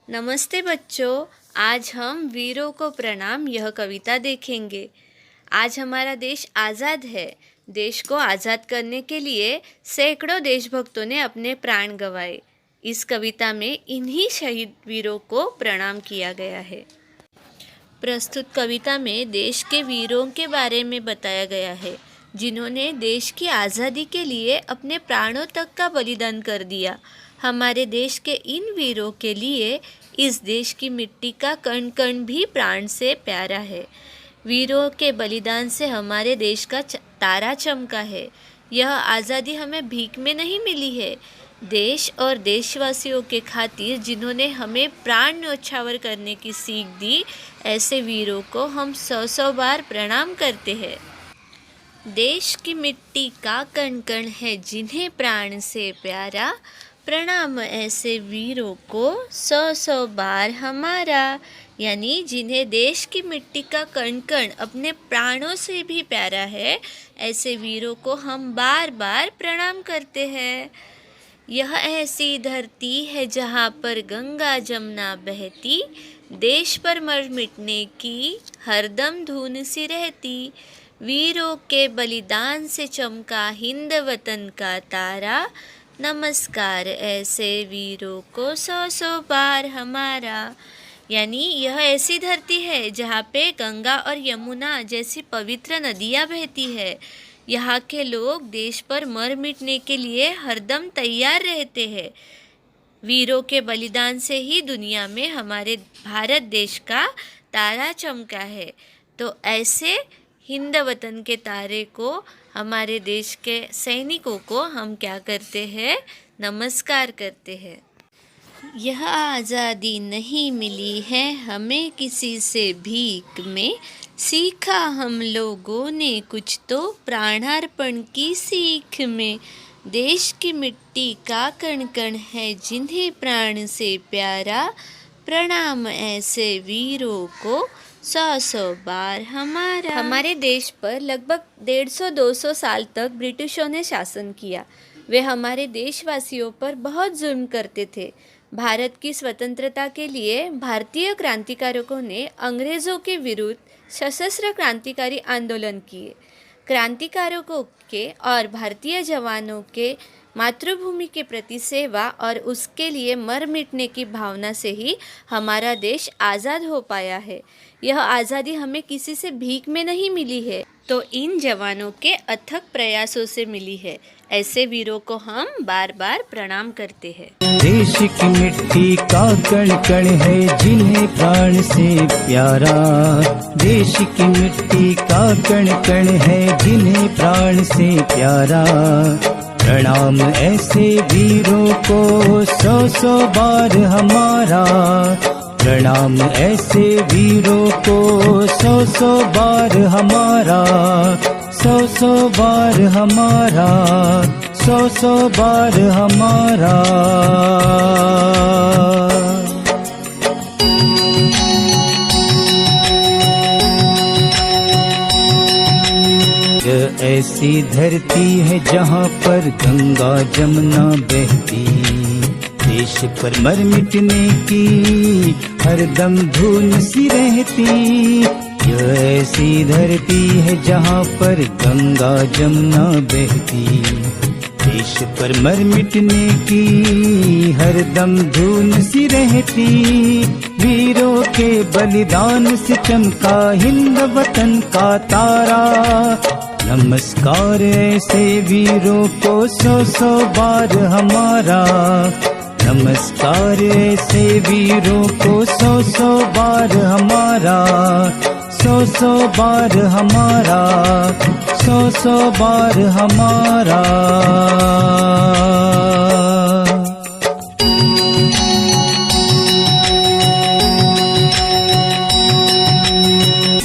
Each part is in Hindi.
नमस्ते बच्चों, आज हम वीरों को प्रणाम यह कविता देखेंगे। आज हमारा देश आज़ाद है। देश को आज़ाद करने के लिए सैकड़ों देशभक्तों ने अपने प्राण गंवाए। इस कविता में इन्हीं शहीद वीरों को प्रणाम किया गया है। प्रस्तुत कविता में देश के वीरों के बारे में बताया गया है, जिन्होंने देश की आज़ादी के लिए अपने प्राणों तक का बलिदान कर दिया। हमारे देश के इन वीरों के लिए इस देश की मिट्टी का कण कण भी प्राण से प्यारा है। वीरों के बलिदान से हमारे देश का तारा चमका है। यह आज़ादी हमें भीख में नहीं मिली है। देश और देशवासियों के खातिर जिन्होंने हमें प्राण न्योछावर करने की सीख दी, ऐसे वीरों को हम सौ बार प्रणाम करते हैं। देश की मिट्टी का कण कण है जिन्हें प्राण से प्यारा, प्रणाम ऐसे वीरों को सौ बार हमारा। यानी जिन्हें देश की मिट्टी का कण कण अपने प्राणों से भी प्यारा है, ऐसे वीरों को हम बार बार प्रणाम करते हैं। यह ऐसी धरती है जहाँ पर गंगा जमुना बहती, देश पर मर मिटने की हरदम धुन सी रहती। वीरों के बलिदान से चमका हिंद वतन का तारा, नमस्कार ऐसे वीरों को सौ बार हमारा। यानी यह ऐसी धरती है जहाँ पे गंगा और यमुना जैसी पवित्र नदियाँ बहती है। यहाँ के लोग देश पर मर मिटने के लिए हरदम तैयार रहते हैं। वीरों के बलिदान से ही दुनिया में हमारे भारत देश का तारा चमका है। तो ऐसे हिंद वतन के तारे को, हमारे देश के सैनिकों को हम क्या करते हैं? नमस्कार करते हैं। यह आज़ादी नहीं मिली है हमें किसी से भीख में, सीखा हम लोगों ने कुछ तो प्राणार्पण की सीख में। देश की मिट्टी का कण कण है जिन्हें प्राण से प्यारा, प्रणाम ऐसे वीरों को सौ बार हमारा। हमारे देश पर लगभग 150-200 साल तक ब्रिटिशों ने शासन किया। वे हमारे देशवासियों पर बहुत जुल्म करते थे। भारत की स्वतंत्रता के लिए भारतीय क्रांतिकारकों ने अंग्रेज़ों के विरुद्ध सशस्त्र क्रांतिकारी आंदोलन किए। क्रांतिकारकों के और भारतीय जवानों के मातृभूमि के प्रति सेवा और उसके लिए मर मिटने की भावना से ही हमारा देश आज़ाद हो पाया है। यह आज़ादी हमें किसी से भीख में नहीं मिली है, तो इन जवानों के अथक प्रयासों से मिली है। ऐसे वीरों को हम बार बार प्रणाम करते हैं। देश की मिट्टी का कण कण है जिन्हें प्राण से प्यारा, देश की मिट्टी का कण कण है जिन्हें प्राण से प्यारा, प्रणाम ऐसे वीरों को सौ बार हमारा, प्रणाम ऐसे वीरों को सौ बार हमारा, सौ बार हमारा, सौ बार हमारा। ऐसी धरती है जहाँ पर गंगा जमुना बहती, देश पर मर मिटने की हरदम धुन सी रहती। यह ऐसी धरती है जहाँ पर गंगा जमुना बहती, देश पर मर मिटने की हरदम धुन सी रहती। वीरों के बलिदान से चमका हिंद वतन का तारा, नमस्कार ऐसे वीरों को सौ बार हमारा, नमस्कार ऐसे वीरों को सौ बार हमारा, सौ बार हमारा, सौ बार हमारा।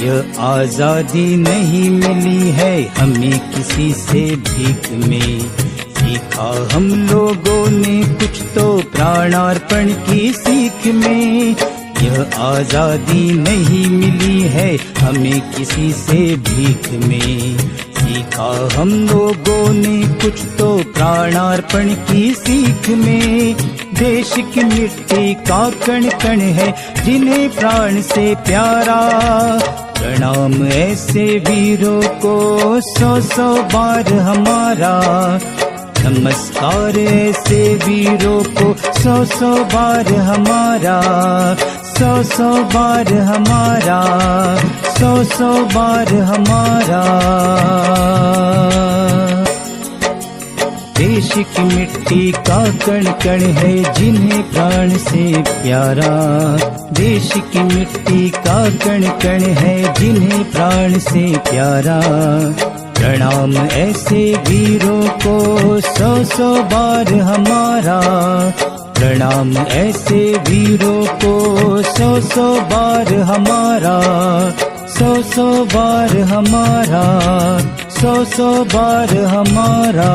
यह आज़ादी नहीं मिली है हमें किसी से भीख में, सीखा हम लोगों ने कुछ तो प्राणार्पण की सीख में। यह आज़ादी नहीं मिली है हमें किसी से भीख में, सीखा हम लोगों ने कुछ तो प्राणार्पण की सीख में। देश की मिट्टी का कण कण है जिन्हें प्राण से प्यारा। प्रणाम ऐसे वीरों को 100-100 बार हमारा। नमस्कार ऐसे वीरों को 100-100 बार हमारा। 100-100 बार हमारा। 100-100 बार हमारा। देश की मिट्टी का कण कण है जिन्हें प्राण से प्यारा। देश की मिट्टी का कण कण है जिन्हें प्राण से प्यारा। प्रणाम ऐसे वीरों को 100-100 बार हमारा। प्रणाम ऐसे वीरों को 100-100 बार हमारा। 100-100 बार हमारा। 100-100 बार हमारा।